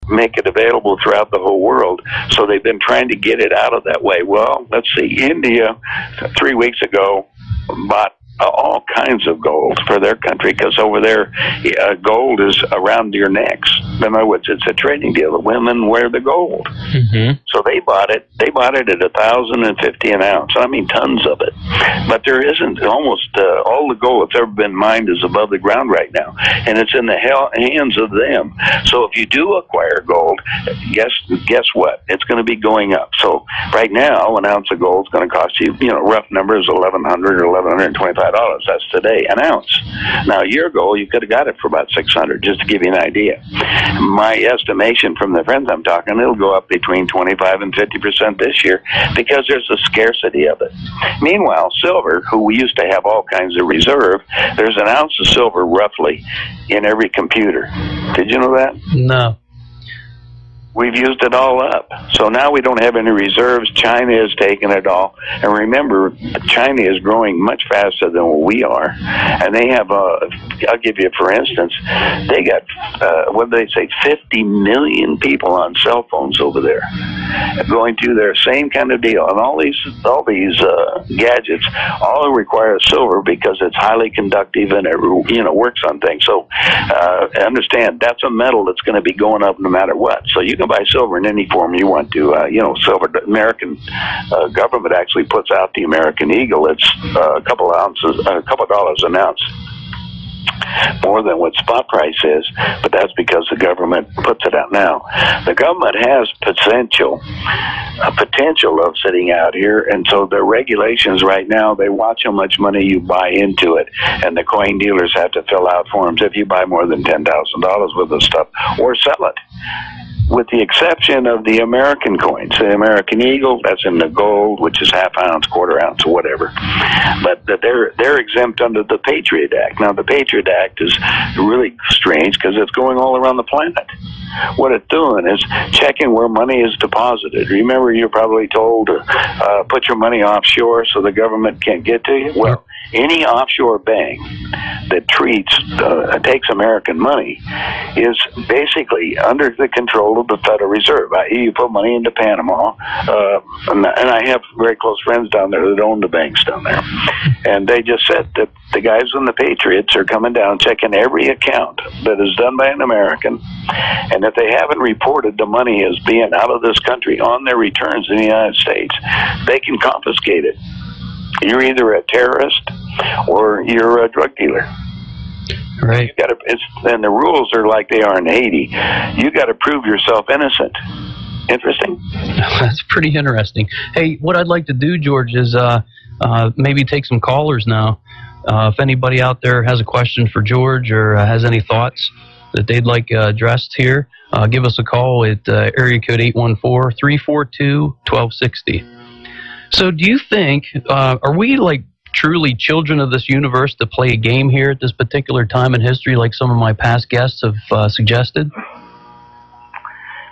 make it available throughout the whole world. So they've been trying to get it out of that way. Well, let's see. India, 3 weeks ago, bought all kinds of gold for their country, because over there, gold is around your necks. In other words, it's a trading deal. The women wear the gold. So they bought it. They bought it at $1,050 an ounce. I mean, tons of it. But there isn't almost all the gold that's ever been mined is above the ground right now, and it's in the hands of them. So if you do acquire gold, guess what? It's going to be going up. So right now, an ounce of gold is going to cost you, rough numbers, $1,100 or $1,125. That's today, an ounce. Now, a year ago, you could have got it for about $600, just to give you an idea. My estimation from the friends I'm talking, it'll go up between 25 and 50% this year, because there's a scarcity of it. Meanwhile, silver, who we used to have all kinds of reserve, there's an ounce of silver roughly in every computer. Did you know that? No. We've used it all up. So now we don't have any reserves. China is taking it all. And remember, China is growing much faster than what we are. And they have, I'll give you, for instance, they got, what do they say, 50 million people on cell phones over there going through their same kind of deal. And all these gadgets all require silver, because it's highly conductive and it, works on things. So understand, that's a metal that's going to be going up no matter what. So you can buy silver in any form you want to. Silver, the American government actually puts out the American Eagle. It's a couple dollars an ounce more than what spot price is, but that's because the government puts it out now. The government has a potential of sitting out here, and so the regulations right now, they watch how much money you buy into it, and the coin dealers have to fill out forms if you buy more than $10,000 worth of stuff, or sell it. With the exception of the American coins, the American Eagle, that's in the gold, which is half ounce, quarter ounce, or whatever. But they're exempt under the Patriot Act. Now, the Patriot Act is really strange, because it's going all around the planet. What it's doing is checking where money is deposited. Remember, you're probably told to put your money offshore so the government can't get to you? Well, any offshore bank that takes American money is basically under the control of the Federal Reserve. I.e., you put money into Panama, and I have very close friends down there that own the banks down there, and they just said that the guys in the Patriots are coming down, checking every account that is done by an American, and if they haven't reported the money as being out of this country on their returns in the United States, they can confiscate it. You're either a terrorist or you're a drug dealer. Right. And the rules are like they are in Haiti. You got to prove yourself innocent. Interesting? That's pretty interesting. Hey, what I'd like to do, George, is maybe take some callers now. If anybody out there has a question for George, or has any thoughts that they'd like addressed here, give us a call at area code 814-342-1260. So do you think, are we like truly children of this universe to play a game here at this particular time in history, like some of my past guests have suggested?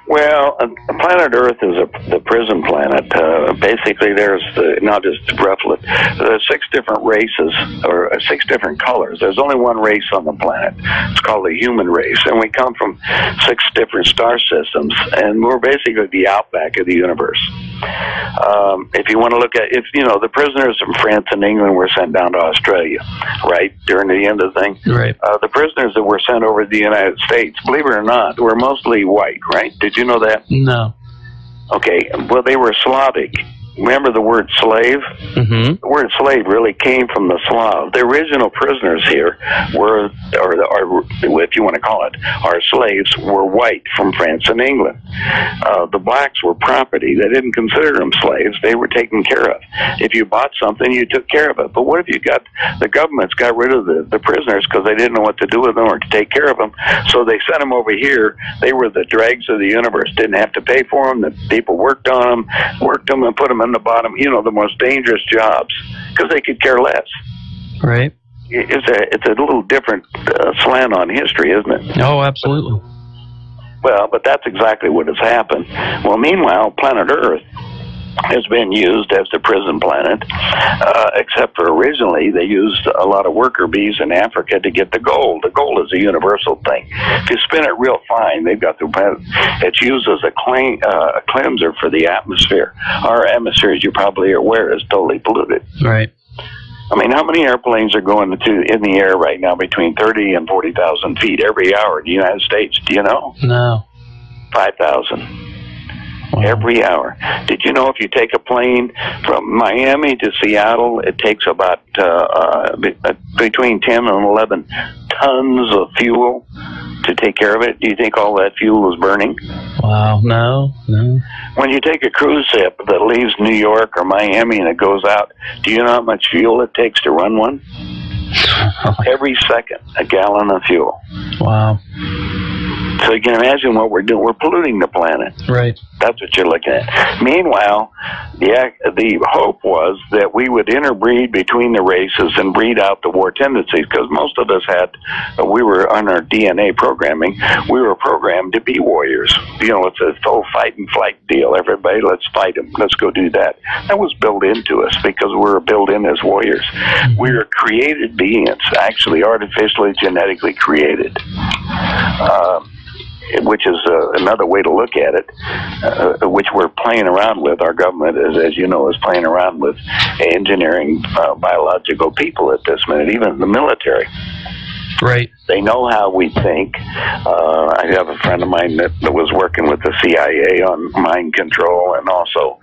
Well, planet Earth is the prison planet. Basically, there's not just roughly, there's 6 different races, or 6 different colors. There's only one race on the planet. It's called the human race, and we come from 6 different star systems, and we're basically the outback of the universe. If you want to look at, the prisoners from France and England were sent down to Australia, right, during the end of the thing. Right. The prisoners that were sent over to the United States, believe it or not, were mostly white, right? Did you know that? No. Okay, well, they were Slavic. Remember the word slave? Mm-hmm. The word slave really came from the Slav. The original prisoners here were, or if you want to call it, our slaves were white from France and England. The blacks were property. They didn't consider them slaves. They were taken care of. If you bought something, you took care of it. But what if the governments got rid of the prisoners because they didn't know what to do with them or to take care of them? So they sent them over here. They were the dregs of the universe. Didn't have to pay for them. The people worked on them, and put them in the bottom, the most dangerous jobs, because they could care less. Right. It's a little different slant on history, isn't it? Oh, absolutely. Well, but that's exactly what has happened. Well, meanwhile, planet Earth has been used as the prison planet, except for originally they used a lot of worker bees in Africa to get the gold. The gold is a universal thing. If you spin it real fine, they've got it's used as a cleanser for the atmosphere. Our atmosphere, as you probably are aware, is totally polluted. Right. I mean, how many airplanes are going in the air right now between 30 and 40,000 feet every hour in the United States? Do you know? No. 5,000. Wow. Every hour. Did you know if you take a plane from Miami to Seattle, it takes about between 10 and 11 tons of fuel to take care of it? Do you think all that fuel is burning? Wow, no. When you take a cruise ship that leaves New York or Miami and it goes out, do you know how much fuel it takes to run one? Every second, a gallon of fuel. Wow. So you can imagine what we're doing. We're polluting the planet. Right. That's what you're looking at. Meanwhile, the hope was that we would interbreed between the races and breed out the war tendencies, because most of us we were on our DNA programming, we were programmed to be warriors. You know, it's a whole fight and flight deal. Everybody, let's fight them. Let's go do that. That was built into us because we were built in as warriors. We are created beings, actually artificially, genetically created. Which is another way to look at it, which we're playing around with. Our government, as you know, is playing around with engineering biological people at this minute, even the military. Right. They know how we think. I have a friend of mine that was working with the CIA on mind control and also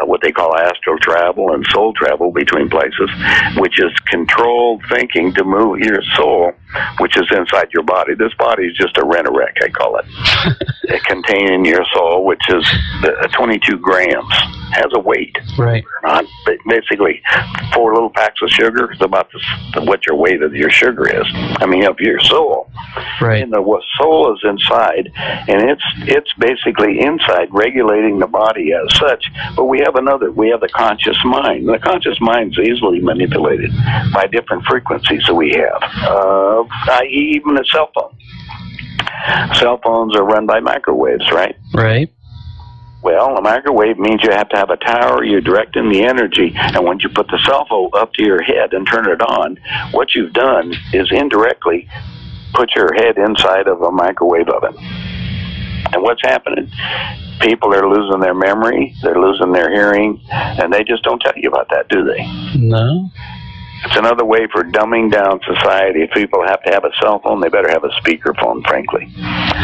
what they call astral travel and soul travel between places, which is controlled thinking to move your soul, which is inside your body. This body is just a rent-a-wreck, I call it, containing your soul, which is 22 grams, has a weight. Right. Basically, 4 little packs of sugar is about what your weight of your sugar is. I mean, of your soul. Right. And the soul is inside, and it's basically inside regulating the body as such. But we have the conscious mind. The conscious mind is easily manipulated by different frequencies that we have, i.e. even a cell phone. Cell phones are run by microwaves, right? Right. Well, a microwave means you have to have a tower, you're directing the energy, and when you put the cell phone up to your head and turn it on, what you've done is indirectly put your head inside of a microwave oven. And what's happening? People are losing their memory, they're losing their hearing, and they just don't tell you about that, do they? No. It's another way for dumbing down society. If people have to have a cell phone, they better have a speakerphone, frankly.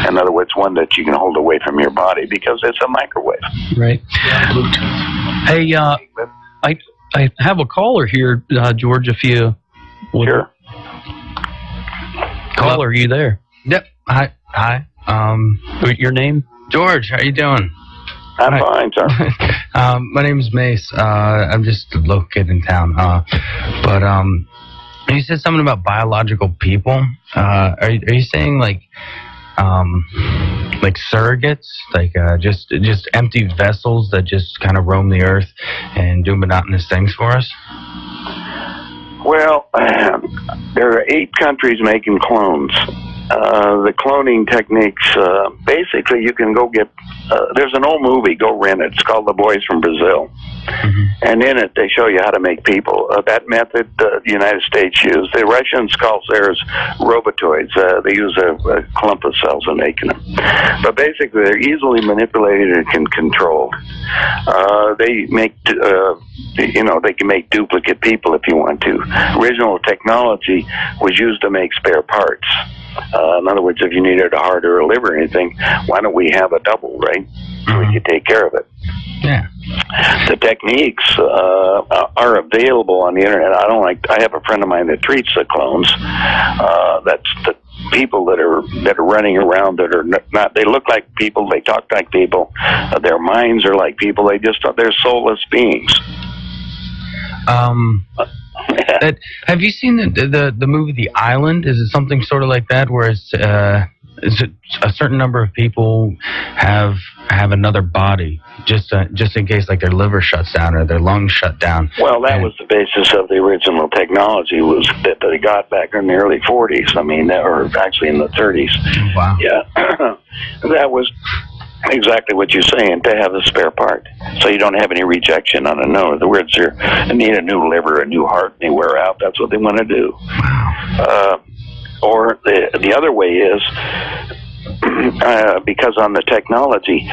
In other words, one that you can hold away from your body because it's a microwave. Right. Hey, I have a caller here, George, if you would. Sure. Caller, are you there? Yep. Hi. Your name? George, how you doing? I'm fine, sir. My name's Mace. I'm just a local kid in town. But you said something about biological people. Are you saying like surrogates, like just empty vessels that just kind of roam the earth and do monotonous things for us? Well, there are 8 countries making clones. The cloning techniques, basically you can go get, there's an old movie, go rent it. It's called The Boys from Brazil. Mm-hmm. And in it, they show you how to make people. That method the United States used. The Russians call theirs robotoids. They use a clump of cells in making them. But basically, they're easily manipulated and controlled. They make, they can make duplicate people if you want to. Original technology was used to make spare parts. In other words, if you needed a heart or a liver or anything, why don't we have a double, right? So we could take care of it. Yeah. The techniques are available on the internet. I have a friend of mine that treats the clones. That's the people that are running around that are not. They look like people. They talk like people. Their minds are like people. They're soulless beings. Have you seen the movie The Island? Is it something sort of like that, where it's a certain number of people have another body just in case, like, their liver shuts down or their lungs shut down? Well, that was the basis of the original technology, was that they got back in the early 40s. I mean, or actually in the 30s. Wow. Yeah. That was Exactly what you're saying, to have a spare part, so you don't have any rejection on it. No, in other words, they need a new liver, a new heart, and they wear out. That's what they want to do. Or the other way is, because on the technology,